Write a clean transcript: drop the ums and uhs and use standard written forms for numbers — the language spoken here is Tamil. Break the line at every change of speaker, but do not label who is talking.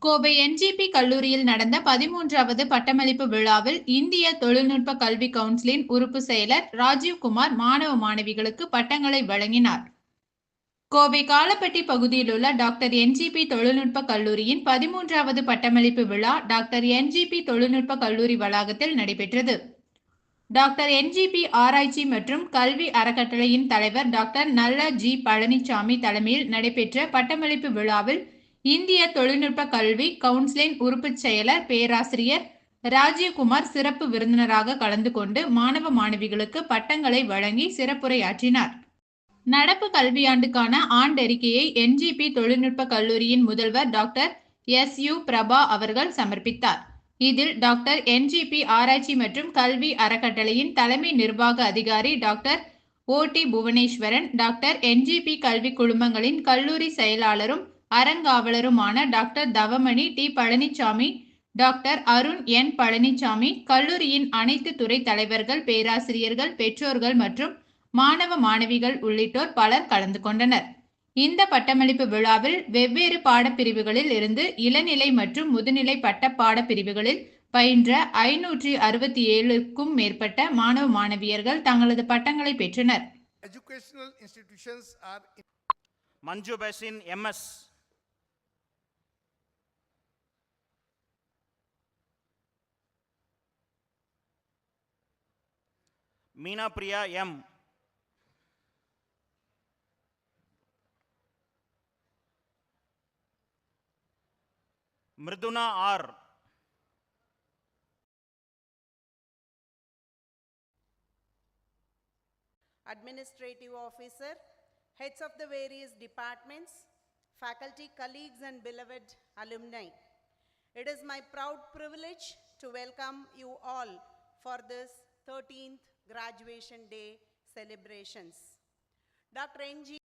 கோவை என்ஜிபி கல்லூரியில் நடந்த 13வது பட்டமளிப்பு விழாவில் இந்திய தொழில்நுட்ப கல்வி கவுன்சிலின் உறுப்பு செயலர் ராஜீவ்குமார் மாணவ மாணவிகளுக்கு பட்டங்களை வழங்கினார். கோவை காலப்பட்டி பகுதியில் உள்ள டாக்டர் என்ஜிபி தொழில்நுட்ப கல்லூரியின் 13வது பட்டமளிப்பு விழா டாக்டர் என்ஜிபி தொழில்நுட்ப கல்லூரி வளாகத்தில் நடைபெற்றது. டாக்டர் என்ஜிபி ஆராய்ச்சி மற்றும் கல்வி அறக்கட்டளையின் தலைவர் டாக்டர் நல்ல ஜி பழனிசாமி தலைமையில் நடைபெற்ற பட்டமளிப்பு விழாவில் இந்திய தொழில்நுட்ப கல்வி கவுன்சிலின் உறுப்பு செயலர் பேராசிரியர் ராஜீவ்குமார் சிறப்பு விருந்தினராக கலந்து கொண்டு மாணவ மாணவிகளுக்கு பட்டங்களை வழங்கி சிறப்புரையாற்றினார். நடப்பு கல்வியாண்டுக்கான ஆண்டறிக்கையை என்ஜிபி தொழில்நுட்ப கல்லூரியின் முதல்வர் டாக்டர் எஸ்.யு. பிரபா அவர்கள் சமர்ப்பித்தார். இதில் டாக்டர் என்ஜிபி ஆராய்ச்சி மற்றும் கல்வி அறக்கட்டளையின் தலைமை நிர்வாக அதிகாரி doctor O D. Bhuvaneswaran, doctor NGP கல்வி குழுமங்களின் கல்லூரி செயலாளரும் அறங்காவலருமான doctor Thavamani T. Palanisamy, doctor Arun N. Palanisamy, கல்லூரியின் அனைத்து துறை தலைவர்கள், பேராசிரியர்கள், பெற்றோர்கள் மற்றும் மாணவ மாணவிகள் உள்ளிட்டோர் பலர் கலந்து கொண்டனர். இந்த பட்டமளிப்பு விழாவில் வெவ்வேறு பாடப்பிரிவுகளில் இருந்து இளநிலை மற்றும் முதுநிலை பட்ட பாடப்பிரிவுகளில் பயின்ற 567க்கும் மேற்பட்ட மாணவ மாணவியர்கள் தங்களது பட்டங்களை பெற்றனர்.
மஞ்சு பசின் MS, Meena Priya M, Mirudhuna R,
Administrative Officer, heads of the various departments, faculty, colleagues and beloved alumni. It is my proud privilege to welcome you all for this 13th Graduation Day celebrations. Dr. N.G.